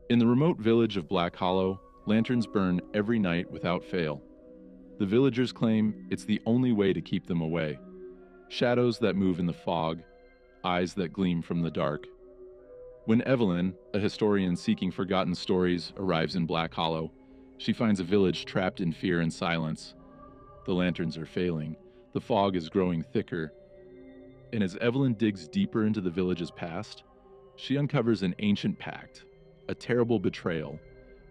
In the remote village of Black Hollow, lanterns burn every night without fail. The villagers claim it's the only way to keep them away. Shadows that move in the fog, eyes that gleam from the dark. When Evelyn, a historian seeking forgotten stories, arrives in Black Hollow, she finds a village trapped in fear and silence. The lanterns are failing, the fog is growing thicker, and as Evelyn digs deeper into the village's past, she uncovers an ancient pact, a terrible betrayal,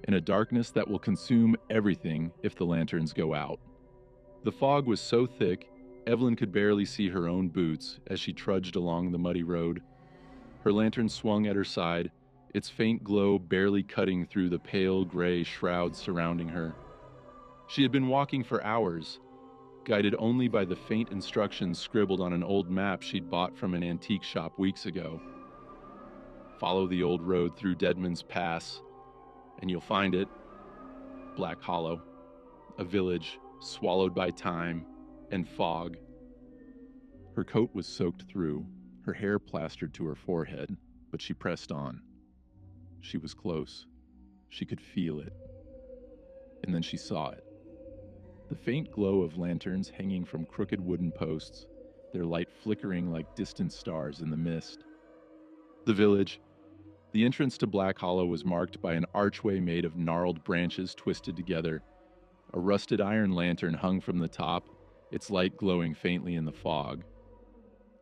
and a darkness that will consume everything if the lanterns go out. The fog was so thick, Evelyn could barely see her own boots as she trudged along the muddy road. Her lantern swung at her side, its faint glow barely cutting through the pale gray shrouds surrounding her. She had been walking for hours, guided only by the faint instructions scribbled on an old map she'd bought from an antique shop weeks ago. Follow the old road through Deadman's Pass, and you'll find it, Black Hollow, a village swallowed by time and fog. Her coat was soaked through, her hair plastered to her forehead, but she pressed on. She was close. She could feel it. And then she saw it. The faint glow of lanterns hanging from crooked wooden posts, their light flickering like distant stars in the mist. The village. The entrance to Black Hollow was marked by an archway made of gnarled branches twisted together. A rusted iron lantern hung from the top, its light glowing faintly in the fog.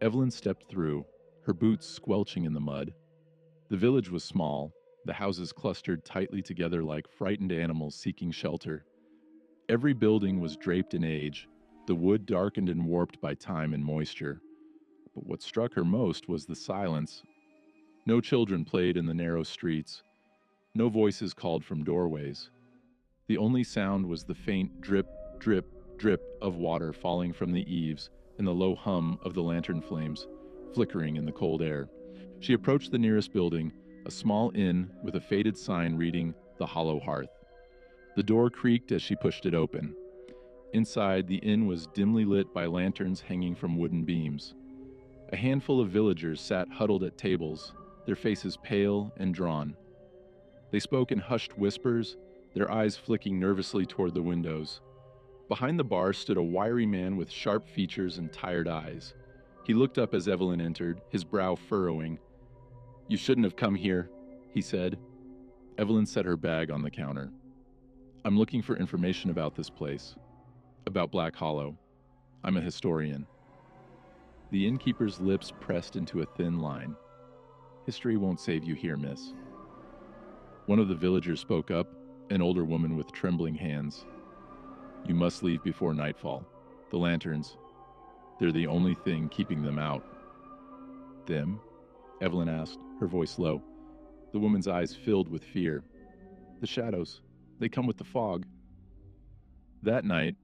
Evelyn stepped through, her boots squelching in the mud. The village was small, the houses clustered tightly together like frightened animals seeking shelter. Every building was draped in age, the wood darkened and warped by time and moisture. But what struck her most was the silence. No children played in the narrow streets. No voices called from doorways. The only sound was the faint drip, drip, drip of water falling from the eaves and the low hum of the lantern flames, flickering in the cold air. She approached the nearest building, a small inn with a faded sign reading, "The Hollow Hearth." The door creaked as she pushed it open. Inside, the inn was dimly lit by lanterns hanging from wooden beams. A handful of villagers sat huddled at tables, their faces pale and drawn. They spoke in hushed whispers, their eyes flicking nervously toward the windows. Behind the bar stood a wiry man with sharp features and tired eyes. He looked up as Evelyn entered, his brow furrowing. "You shouldn't have come here," he said. Evelyn set her bag on the counter. "I'm looking for information about this place, about Black Hollow. I'm a historian." The innkeeper's lips pressed into a thin line. "History won't save you here, miss." One of the villagers spoke up, an older woman with trembling hands. "You must leave before nightfall. The lanterns, they're the only thing keeping them out." "Them?" Evelyn asked, her voice low. The woman's eyes filled with fear. "The shadows. They come with the fog." That night,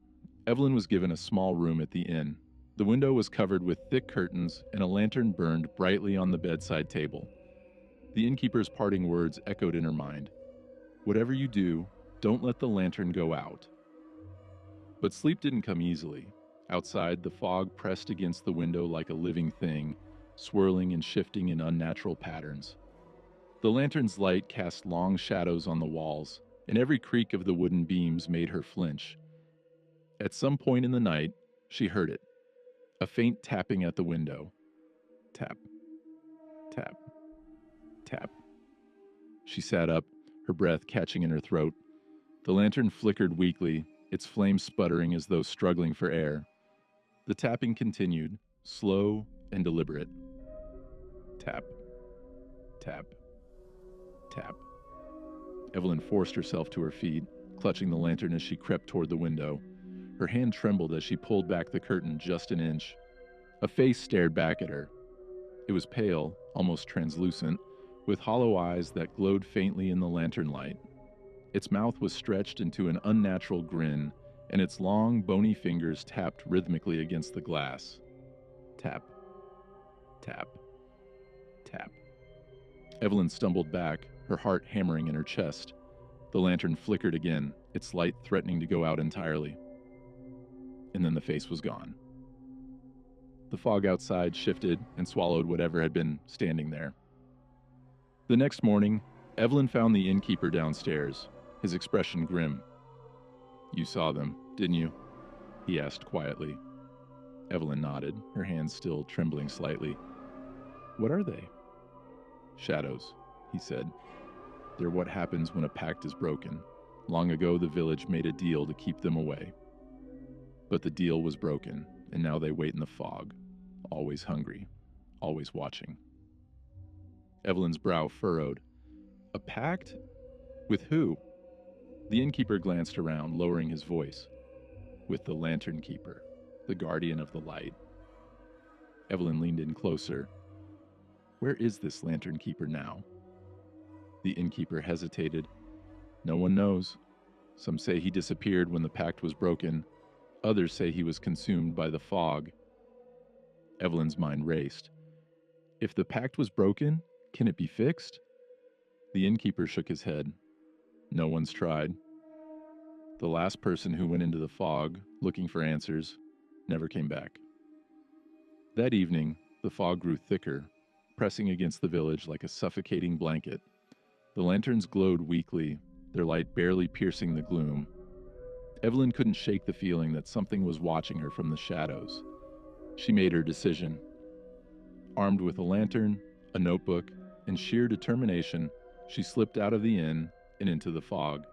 Evelyn was given a small room at the inn. The window was covered with thick curtains, and a lantern burned brightly on the bedside table. The innkeeper's parting words echoed in her mind. "Whatever you do, don't let the lantern go out." But sleep didn't come easily. Outside, the fog pressed against the window like a living thing, swirling and shifting in unnatural patterns. The lantern's light cast long shadows on the walls, and every creak of the wooden beams made her flinch. At some point in the night, she heard it. A faint tapping at the window. Tap, tap, tap. She sat up, her breath catching in her throat. The lantern flickered weakly, its flame sputtering as though struggling for air. The tapping continued, slow and deliberate. Tap, tap, tap. Evelyn forced herself to her feet, clutching the lantern as she crept toward the window. Her hand trembled as she pulled back the curtain just an inch. A face stared back at her. It was pale, almost translucent, with hollow eyes that glowed faintly in the lantern light. Its mouth was stretched into an unnatural grin, and its long, bony fingers tapped rhythmically against the glass. Tap, tap, tap. Evelyn stumbled back, her heart hammering in her chest. The lantern flickered again, its light threatening to go out entirely. And then the face was gone. The fog outside shifted and swallowed whatever had been standing there. The next morning, Evelyn found the innkeeper downstairs, his expression grim. "You saw them, didn't you?" he asked quietly. Evelyn nodded, her hands still trembling slightly. "What are they?" "Shadows," he said. "They're what happens when a pact is broken. Long ago, the village made a deal to keep them away. But the deal was broken, and now they wait in the fog, always hungry, always watching." Evelyn's brow furrowed. "A pact? With who?" The innkeeper glanced around, lowering his voice. "With the lantern keeper, the guardian of the light." Evelyn leaned in closer. "Where is this lantern keeper now?" The innkeeper hesitated. "No one knows. Some say he disappeared when the pact was broken. Others say he was consumed by the fog." Evelyn's mind raced. If the pact was broken, can it be fixed? The innkeeper shook his head. "No one's tried. The last person who went into the fog, looking for answers, never came back." That evening, the fog grew thicker, pressing against the village like a suffocating blanket. The lanterns glowed weakly, their light barely piercing the gloom. Evelyn couldn't shake the feeling that something was watching her from the shadows. She made her decision. Armed with a lantern, a notebook, and sheer determination, she slipped out of the inn and into the fog.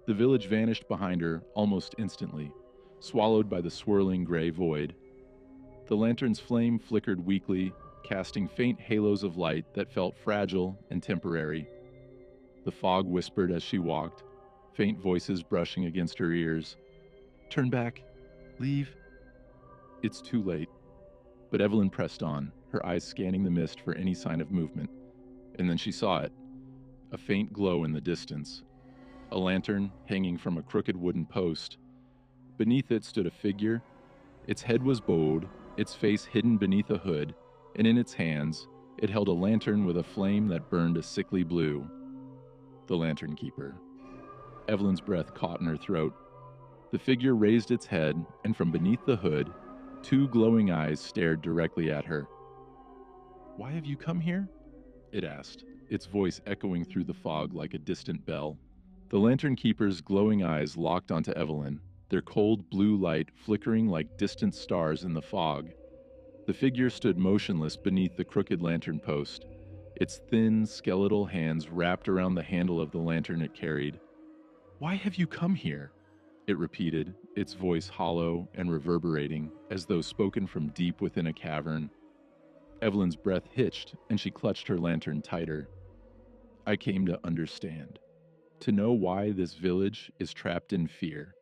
The village vanished behind her almost instantly, swallowed by the swirling gray void. The lantern's flame flickered weakly, casting faint halos of light that felt fragile and temporary. The fog whispered as she walked, faint voices brushing against her ears. "Turn back. Leave." It's too late. But Evelyn pressed on, her eyes scanning the mist for any sign of movement. And then she saw it, a faint glow in the distance. A lantern hanging from a crooked wooden post. Beneath it stood a figure. Its head was bowed, its face hidden beneath a hood, and in its hands, it held a lantern with a flame that burned a sickly blue. The lantern keeper. Evelyn's breath caught in her throat. The figure raised its head, and from beneath the hood, two glowing eyes stared directly at her. "Why have you come here?" it asked, its voice echoing through the fog like a distant bell. The lantern keeper's glowing eyes locked onto Evelyn, their cold blue light flickering like distant stars in the fog. The figure stood motionless beneath the crooked lantern post, its thin, skeletal hands wrapped around the handle of the lantern it carried. "Why have you come here?" it repeated, its voice hollow and reverberating, as though spoken from deep within a cavern. Evelyn's breath hitched, and she clutched her lantern tighter. "I came to understand. To know why this village is trapped in fear.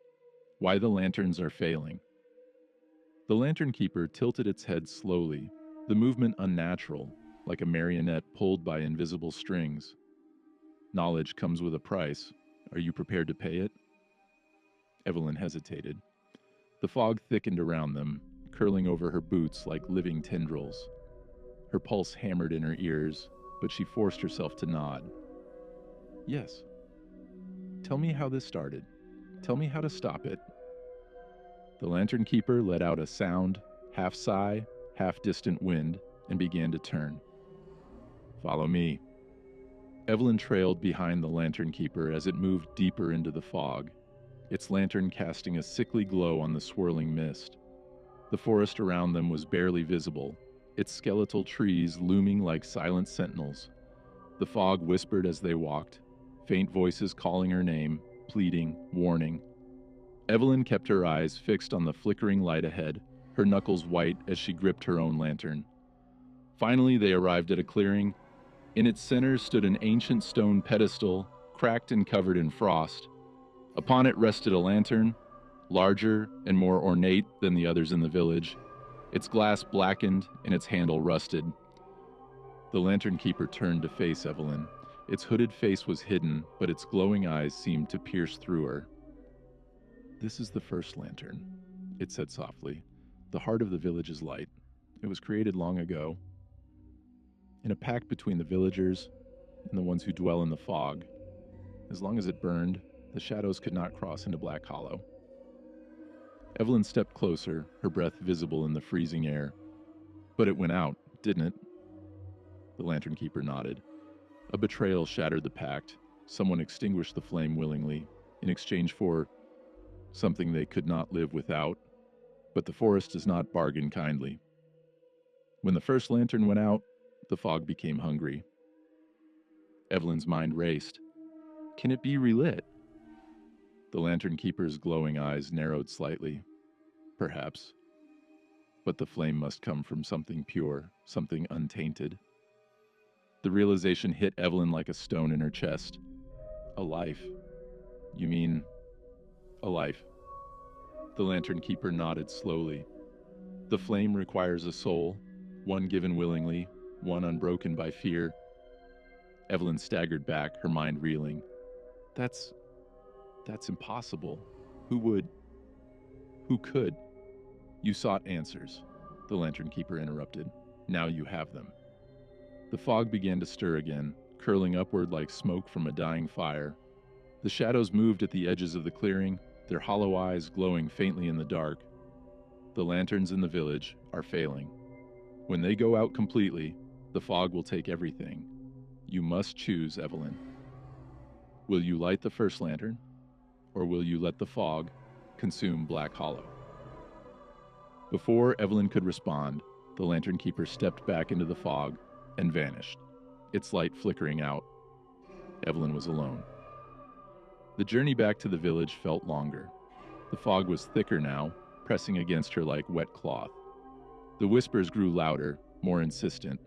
Why the lanterns are failing." The lantern keeper tilted its head slowly, the movement unnatural, like a marionette pulled by invisible strings. "Knowledge comes with a price. Are you prepared to pay it?" Evelyn hesitated. The fog thickened around them, curling over her boots like living tendrils. Her pulse hammered in her ears, but she forced herself to nod. "Yes. Tell me how this started. Tell me how to stop it." The lantern keeper let out a sound, half sigh, half distant wind, and began to turn. "Follow me." Evelyn trailed behind the lantern keeper as it moved deeper into the fog, its lantern casting a sickly glow on the swirling mist. The forest around them was barely visible, its skeletal trees looming like silent sentinels. The fog whispered as they walked, faint voices calling her name, pleading, warning. Evelyn kept her eyes fixed on the flickering light ahead, her knuckles white as she gripped her own lantern. Finally, they arrived at a clearing. In its center stood an ancient stone pedestal, cracked and covered in frost. Upon it rested a lantern, larger and more ornate than the others in the village, its glass blackened and its handle rusted. The lantern keeper turned to face Evelyn. Its hooded face was hidden, but its glowing eyes seemed to pierce through her. "This is the first lantern," it said softly. "The heart of the village's light. It was created long ago, in a pact between the villagers and the ones who dwell in the fog. As long as it burned, the shadows could not cross into Black Hollow." Evelyn stepped closer, her breath visible in the freezing air. "But it went out, didn't it?" The lantern keeper nodded. A betrayal shattered the pact. Someone extinguished the flame willingly, in exchange for something they could not live without. But the forest does not bargain kindly. When the first lantern went out, the fog became hungry. Evelyn's mind raced. Can it be relit? The lantern keeper's glowing eyes narrowed slightly. Perhaps. But the flame must come from something pure, something untainted. The realization hit Evelyn like a stone in her chest. A life. You mean a life? The lantern keeper nodded slowly. The flame requires a soul, one given willingly, one unbroken by fear. Evelyn staggered back, her mind reeling. That's impossible. Who would? Who could? You sought answers, the lantern keeper interrupted. Now you have them. The fog began to stir again, curling upward like smoke from a dying fire. The shadows moved at the edges of the clearing, their hollow eyes glowing faintly in the dark. The lanterns in the village are failing. When they go out completely, the fog will take everything. You must choose, Evelyn. Will you light the first lantern, or will you let the fog consume Black Hollow? Before Evelyn could respond, the lantern keeper stepped back into the fog and vanished, its light flickering out. Evelyn was alone. The journey back to the village felt longer. The fog was thicker now, pressing against her like wet cloth. The whispers grew louder, more insistent,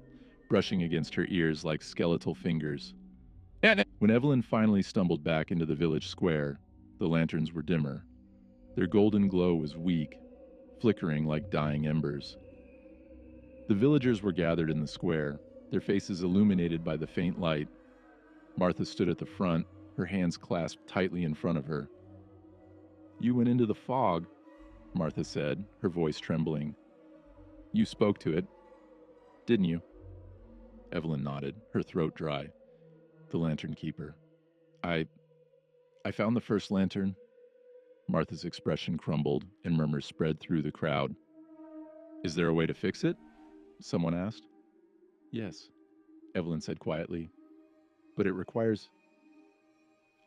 brushing against her ears like skeletal fingers. When Evelyn finally stumbled back into the village square, the lanterns were dimmer. Their golden glow was weak, flickering like dying embers. The villagers were gathered in the square, their faces illuminated by the faint light. Martha stood at the front, her hands clasped tightly in front of her. You went into the fog, Martha said, her voice trembling. You spoke to it, didn't you? Evelyn nodded, her throat dry. The lantern keeper. I found the first lantern. Martha's expression crumbled and murmurs spread through the crowd. Is there a way to fix it? Someone asked. Yes, Evelyn said quietly. But it requires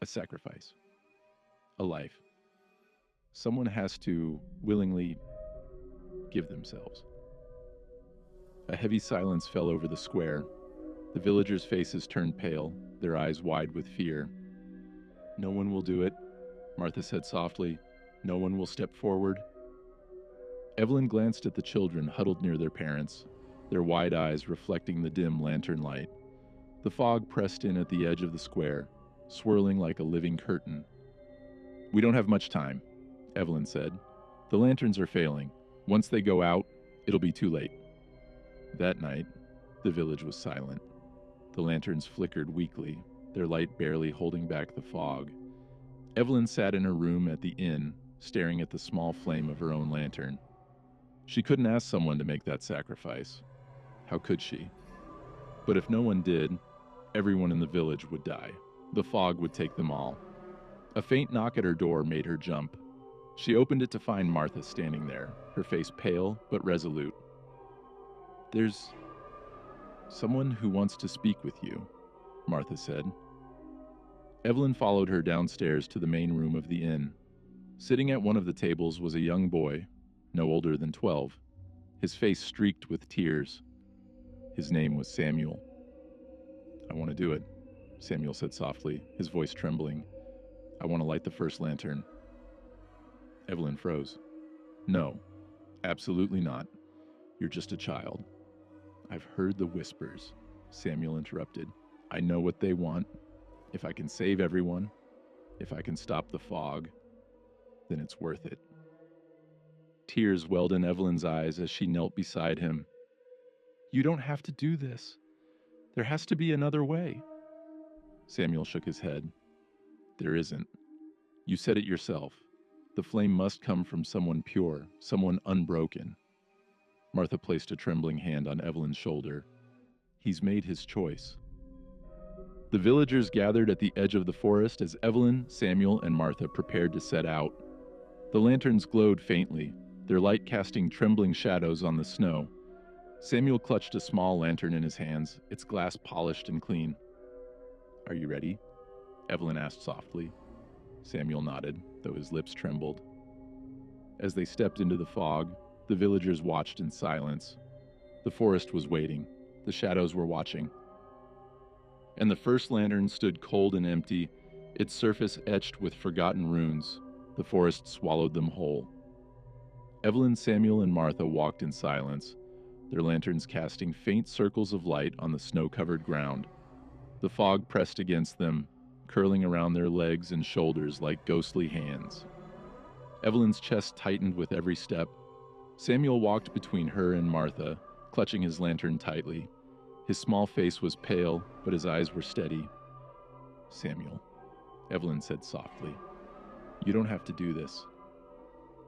a sacrifice. A life. Someone has to willingly give themselves. A heavy silence fell over the square. The villagers' faces turned pale, their eyes wide with fear. No one will do it, Martha said softly. No one will step forward. Evelyn glanced at the children huddled near their parents, their wide eyes reflecting the dim lantern light. The fog pressed in at the edge of the square, swirling like a living curtain. We don't have much time, Evelyn said. The lanterns are failing. Once they go out, it'll be too late. That night, the village was silent. The lanterns flickered weakly, their light barely holding back the fog. Evelyn sat in her room at the inn, staring at the small flame of her own lantern. She couldn't ask someone to make that sacrifice. How could she? But if no one did, everyone in the village would die. The fog would take them all. A faint knock at her door made her jump. She opened it to find Martha standing there, her face pale but resolute. There's someone who wants to speak with you, Martha said. Evelyn followed her downstairs to the main room of the inn. Sitting at one of the tables was a young boy, no older than 12, his face streaked with tears. His name was Samuel. I want to do it, Samuel said softly, his voice trembling. I want to light the first lantern. Evelyn froze. No, absolutely not. You're just a child. I've heard the whispers, Samuel interrupted. I know what they want. If I can save everyone, if I can stop the fog, then it's worth it. Tears welled in Evelyn's eyes as she knelt beside him. You don't have to do this. There has to be another way. Samuel shook his head. There isn't. You said it yourself. The flame must come from someone pure, someone unbroken. Martha placed a trembling hand on Evelyn's shoulder. He's made his choice. The villagers gathered at the edge of the forest as Evelyn, Samuel, and Martha prepared to set out. The lanterns glowed faintly, their light casting trembling shadows on the snow. Samuel clutched a small lantern in his hands, its glass polished and clean. "Are you ready?" Evelyn asked softly. Samuel nodded, though his lips trembled. As they stepped into the fog, the villagers watched in silence. The forest was waiting. The shadows were watching. And the first lantern stood cold and empty, its surface etched with forgotten runes. The forest swallowed them whole. Evelyn, Samuel, and Martha walked in silence, their lanterns casting faint circles of light on the snow-covered ground. The fog pressed against them, curling around their legs and shoulders like ghostly hands. Evelyn's chest tightened with every step. Samuel walked between her and Martha, clutching his lantern tightly. His small face was pale, but his eyes were steady. "Samuel," Evelyn said softly, "you don't have to do this.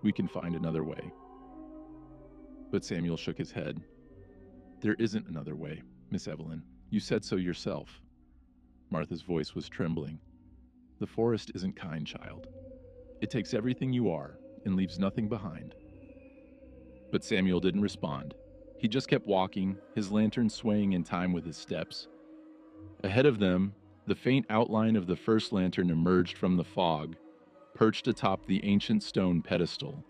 We can find another way." But Samuel shook his head. "There isn't another way, Miss Evelyn. You said so yourself." Martha's voice was trembling. "The forest isn't kind, child. It takes everything you are and leaves nothing behind." But Samuel didn't respond. He just kept walking, his lantern swaying in time with his steps. Ahead of them, the faint outline of the first lantern emerged from the fog, perched atop the ancient stone pedestal.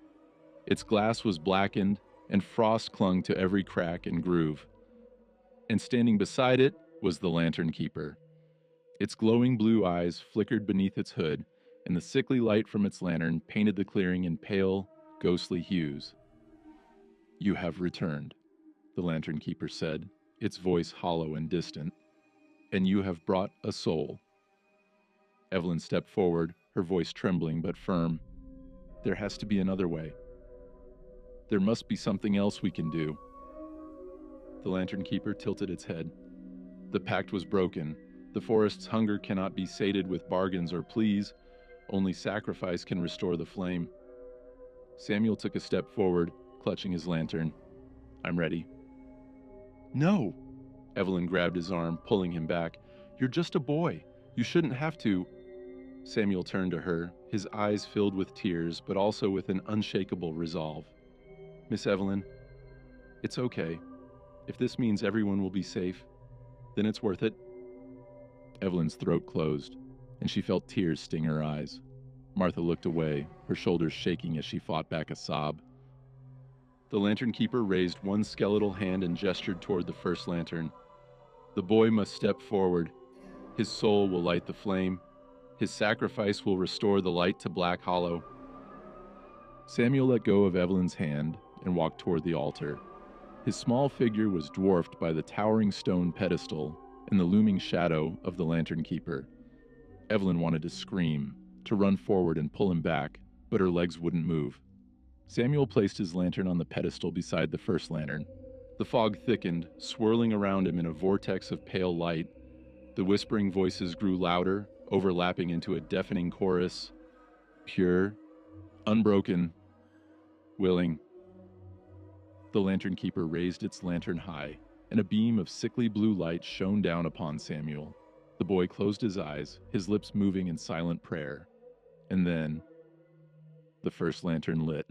Its glass was blackened, and frost clung to every crack and groove. And standing beside it was the lantern keeper. Its glowing blue eyes flickered beneath its hood, and the sickly light from its lantern painted the clearing in pale, ghostly hues. "You have returned," the lantern keeper said, its voice hollow and distant. "And you have brought a soul." Evelyn stepped forward, her voice trembling but firm. "There has to be another way. There must be something else we can do." The lantern keeper tilted its head. "The pact was broken. The forest's hunger cannot be sated with bargains or pleas. Only sacrifice can restore the flame." Samuel took a step forward, clutching his lantern. "I'm ready." "No!" Evelyn grabbed his arm, pulling him back. "You're just a boy. You shouldn't have to." Samuel turned to her, his eyes filled with tears, but also with an unshakable resolve. "Miss Evelyn, it's okay. If this means everyone will be safe, then it's worth it." Evelyn's throat closed, and she felt tears sting her eyes. Martha looked away, her shoulders shaking as she fought back a sob. The lantern keeper raised one skeletal hand and gestured toward the first lantern. "The boy must step forward. His soul will light the flame. His sacrifice will restore the light to Black Hollow." Samuel let go of Evelyn's hand and walked toward the altar. His small figure was dwarfed by the towering stone pedestal and the looming shadow of the lantern keeper. Evelyn wanted to scream, to run forward and pull him back, but her legs wouldn't move. Samuel placed his lantern on the pedestal beside the first lantern. The fog thickened, swirling around him in a vortex of pale light. The whispering voices grew louder, overlapping into a deafening chorus. Pure, unbroken, willing. The lantern keeper raised its lantern high, and a beam of sickly blue light shone down upon Samuel. The boy closed his eyes, his lips moving in silent prayer. And then, the first lantern lit.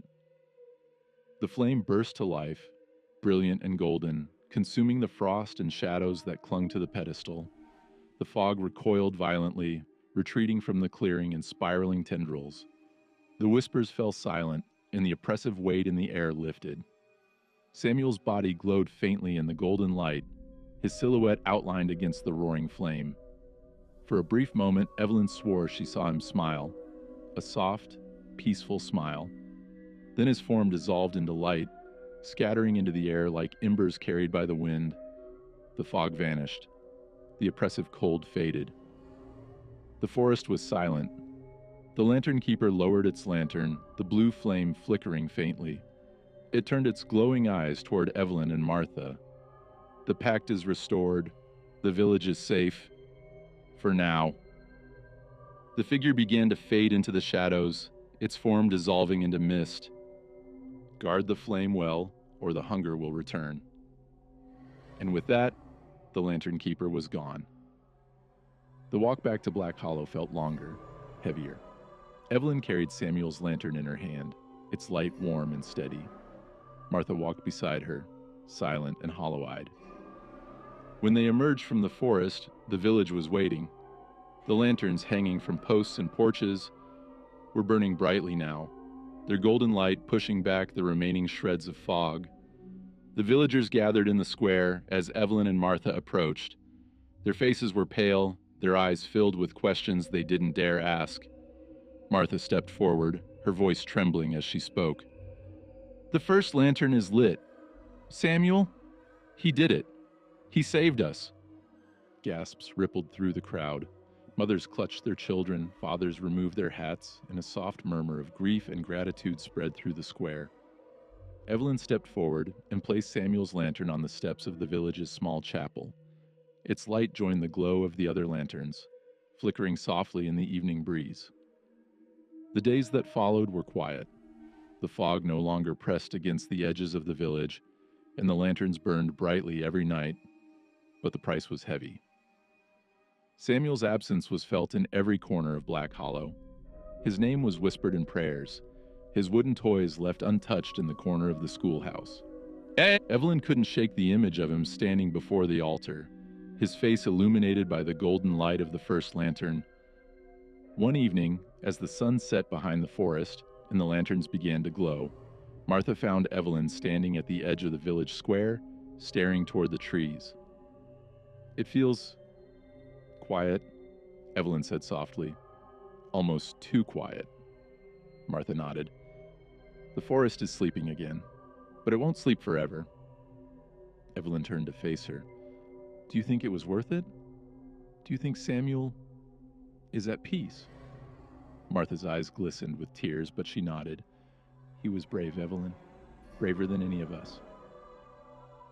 The flame burst to life, brilliant and golden, consuming the frost and shadows that clung to the pedestal. The fog recoiled violently, retreating from the clearing in spiraling tendrils. The whispers fell silent, and the oppressive weight in the air lifted. Samuel's body glowed faintly in the golden light, his silhouette outlined against the roaring flame. For a brief moment, Evelyn swore she saw him smile, a soft, peaceful smile. Then his form dissolved into light, scattering into the air like embers carried by the wind. The fog vanished. The oppressive cold faded. The forest was silent. The lantern keeper lowered its lantern, the blue flame flickering faintly. It turned its glowing eyes toward Evelyn and Martha. "The pact is restored. The village is safe. For now." The figure began to fade into the shadows, its form dissolving into mist. "Guard the flame well, or the hunger will return." And with that, the lantern keeper was gone. The walk back to Black Hollow felt longer, heavier. Evelyn carried Samuel's lantern in her hand, its light warm and steady. Martha walked beside her, silent and hollow-eyed. When they emerged from the forest, the village was waiting. The lanterns hanging from posts and porches were burning brightly now, their golden light pushing back the remaining shreds of fog. The villagers gathered in the square as Evelyn and Martha approached. Their faces were pale, their eyes filled with questions they didn't dare ask. Martha stepped forward, her voice trembling as she spoke. "The first lantern is lit. Samuel, he did it. He saved us." Gasps rippled through the crowd. Mothers clutched their children, fathers removed their hats, and a soft murmur of grief and gratitude spread through the square. Evelyn stepped forward and placed Samuel's lantern on the steps of the village's small chapel. Its light joined the glow of the other lanterns, flickering softly in the evening breeze. The days that followed were quiet. The fog no longer pressed against the edges of the village, and the lanterns burned brightly every night, but the price was heavy. Samuel's absence was felt in every corner of Black Hollow. His name was whispered in prayers, his wooden toys left untouched in the corner of the schoolhouse. Evelyn couldn't shake the image of him standing before the altar, his face illuminated by the golden light of the first lantern. One evening, as the sun set behind the forest and the lanterns began to glow, Martha found Evelyn standing at the edge of the village square, staring toward the trees. "It feels quiet," Evelyn said softly. "Almost too quiet." Martha nodded. "The forest is sleeping again, but it won't sleep forever." Evelyn turned to face her. "Do you think it was worth it? Do you think Samuel is at peace?" Martha's eyes glistened with tears, but she nodded. "He was brave, Evelyn. Braver than any of us.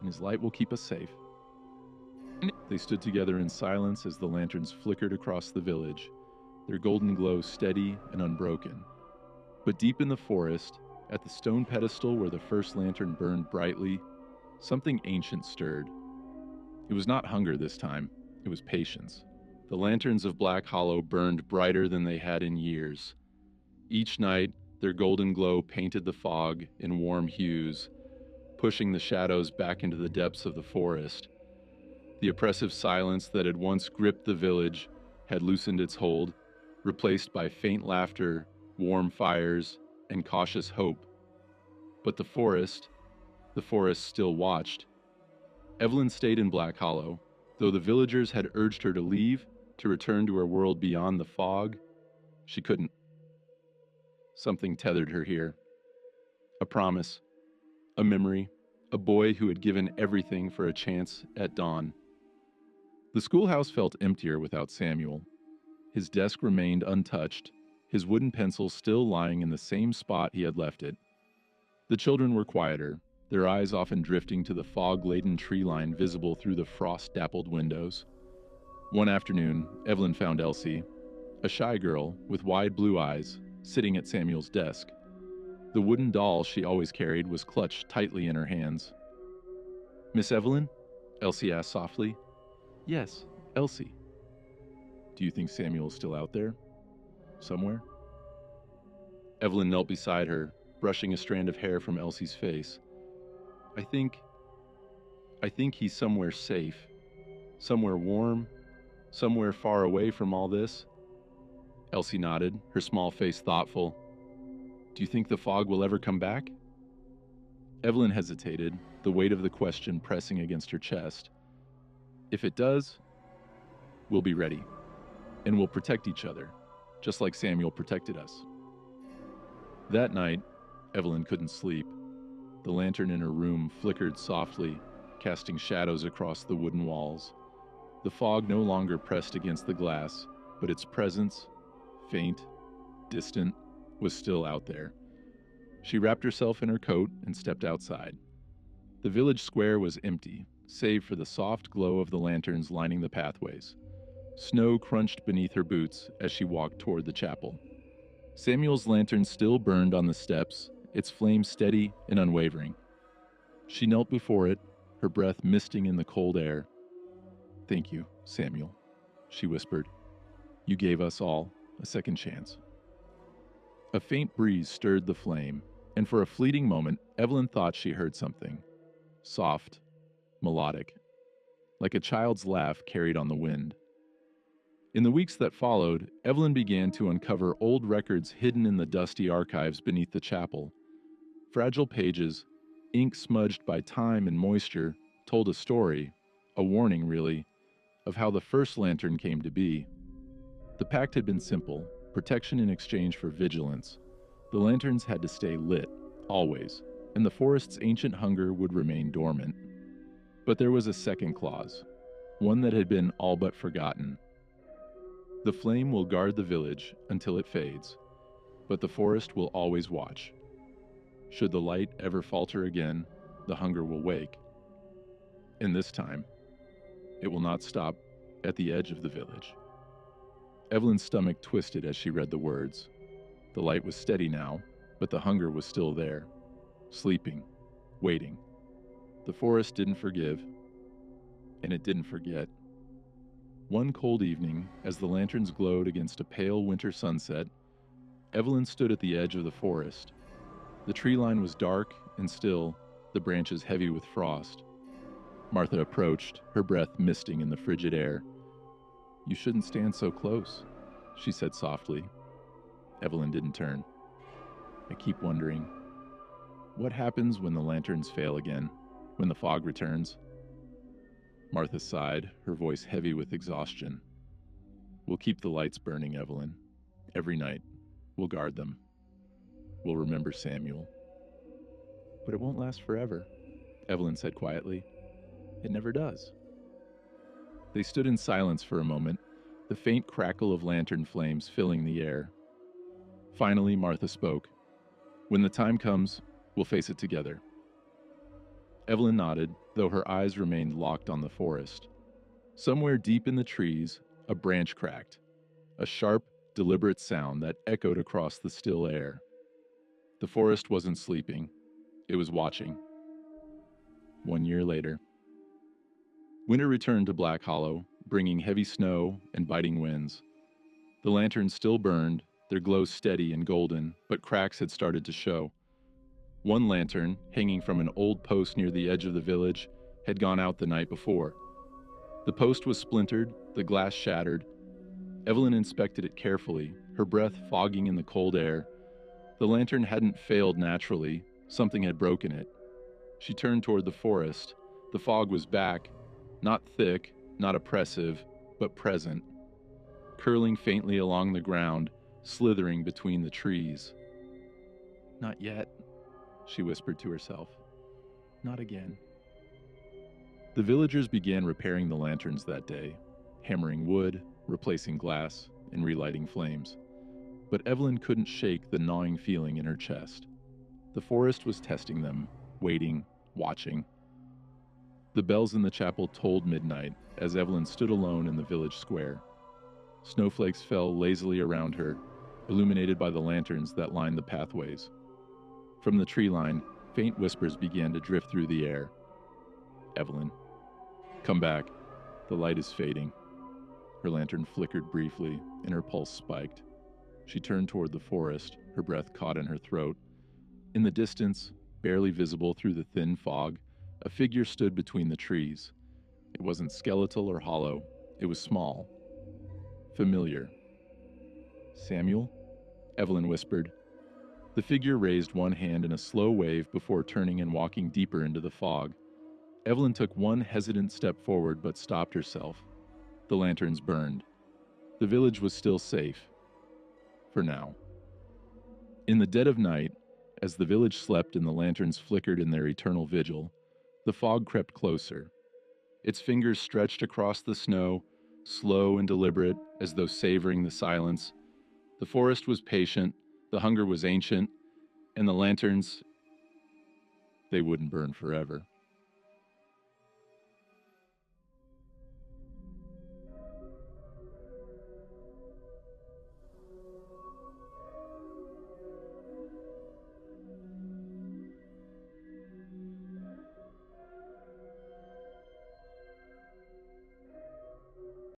And his light will keep us safe." They stood together in silence as the lanterns flickered across the village, their golden glow steady and unbroken. But deep in the forest, at the stone pedestal where the first lantern burned brightly, something ancient stirred. It was not hunger this time, it was patience. The lanterns of Black Hollow burned brighter than they had in years. Each night, their golden glow painted the fog in warm hues, pushing the shadows back into the depths of the forest. The oppressive silence that had once gripped the village had loosened its hold, replaced by faint laughter, warm fires, and cautious hope. But the forest still watched. Evelyn stayed in Black Hollow, though the villagers had urged her to leave, to return to her world beyond the fog. She couldn't. Something tethered her here. A promise, a memory, a boy who had given everything for a chance at dawn. The schoolhouse felt emptier without Samuel. His desk remained untouched, his wooden pencil still lying in the same spot he had left it. The children were quieter, their eyes often drifting to the fog-laden tree line visible through the frost-dappled windows. One afternoon, Evelyn found Elsie, a shy girl with wide blue eyes, sitting at Samuel's desk. The wooden doll she always carried was clutched tightly in her hands. "Miss Evelyn?" Elsie asked softly. "Yes, Elsie." "Do you think Samuel's still out there? Somewhere?" Evelyn knelt beside her, brushing a strand of hair from Elsie's face. I think he's somewhere safe. Somewhere warm. Somewhere far away from all this." Elsie nodded, her small face thoughtful. "Do you think the fog will ever come back?" Evelyn hesitated, the weight of the question pressing against her chest. "If it does, we'll be ready. And we'll protect each other, just like Samuel protected us." That night, Evelyn couldn't sleep. The lantern in her room flickered softly, casting shadows across the wooden walls. The fog no longer pressed against the glass, but its presence, faint, distant, was still out there. She wrapped herself in her coat and stepped outside. The village square was empty, save for the soft glow of the lanterns lining the pathways. Snow crunched beneath her boots as she walked toward the chapel. Samuel's lantern still burned on the steps, its flame steady and unwavering. She knelt before it, her breath misting in the cold air. "Thank you, Samuel," she whispered. "You gave us all a second chance." A faint breeze stirred the flame, and for a fleeting moment, Evelyn thought she heard something. Soft, melodic, like a child's laugh carried on the wind. In the weeks that followed, Evelyn began to uncover old records hidden in the dusty archives beneath the chapel. Fragile pages, ink smudged by time and moisture, told a story, a warning really, of how the first lantern came to be. The pact had been simple, protection in exchange for vigilance. The lanterns had to stay lit, always, and the forest's ancient hunger would remain dormant. But there was a second clause, one that had been all but forgotten. The flame will guard the village until it fades, but the forest will always watch. Should the light ever falter again, the hunger will wake. And this time, it will not stop at the edge of the village. Evelyn's stomach twisted as she read the words. The light was steady now, but the hunger was still there, sleeping, waiting. The forest didn't forgive, and it didn't forget. One cold evening, as the lanterns glowed against a pale winter sunset, Evelyn stood at the edge of the forest. The tree line was dark and still, the branches heavy with frost. Martha approached, her breath misting in the frigid air. "You shouldn't stand so close," she said softly. Evelyn didn't turn. "I keep wondering, what happens when the lanterns fail again, when the fog returns?" Martha sighed, her voice heavy with exhaustion. "We'll keep the lights burning, Evelyn. Every night. We'll guard them. We'll remember Samuel." "But it won't last forever," Evelyn said quietly. "It never does." They stood in silence for a moment, the faint crackle of lantern flames filling the air. Finally, Martha spoke. "When the time comes, we'll face it together." Evelyn nodded, though her eyes remained locked on the forest. Somewhere deep in the trees, a branch cracked, a sharp, deliberate sound that echoed across the still air. The forest wasn't sleeping. It was watching. 1 year later. Winter returned to Black Hollow, bringing heavy snow and biting winds. The lanterns still burned, their glow steady and golden, but cracks had started to show. One lantern, hanging from an old post near the edge of the village, had gone out the night before. The post was splintered, the glass shattered. Evelyn inspected it carefully, her breath fogging in the cold air. The lantern hadn't failed naturally, something had broken it. She turned toward the forest. The fog was back, not thick, not oppressive, but present, curling faintly along the ground, slithering between the trees. "Not yet," she whispered to herself. "Not again." The villagers began repairing the lanterns that day, hammering wood, replacing glass, and relighting flames. But Evelyn couldn't shake the gnawing feeling in her chest. The forest was testing them, waiting, watching. The bells in the chapel tolled midnight as Evelyn stood alone in the village square. Snowflakes fell lazily around her, illuminated by the lanterns that lined the pathways. From the tree line, faint whispers began to drift through the air. "Evelyn, come back. The light is fading." Her lantern flickered briefly, and her pulse spiked. She turned toward the forest, her breath caught in her throat. In the distance, barely visible through the thin fog, a figure stood between the trees. It wasn't skeletal or hollow. It was small. Familiar. "Samuel?" Evelyn whispered. The figure raised one hand in a slow wave before turning and walking deeper into the fog. Evelyn took one hesitant step forward but stopped herself. The lanterns burned. The village was still safe. For now. In the dead of night, as the village slept and the lanterns flickered in their eternal vigil, the fog crept closer. Its fingers stretched across the snow, slow and deliberate, as though savoring the silence. The forest was patient, the hunger was ancient, and the lanterns, they wouldn't burn forever.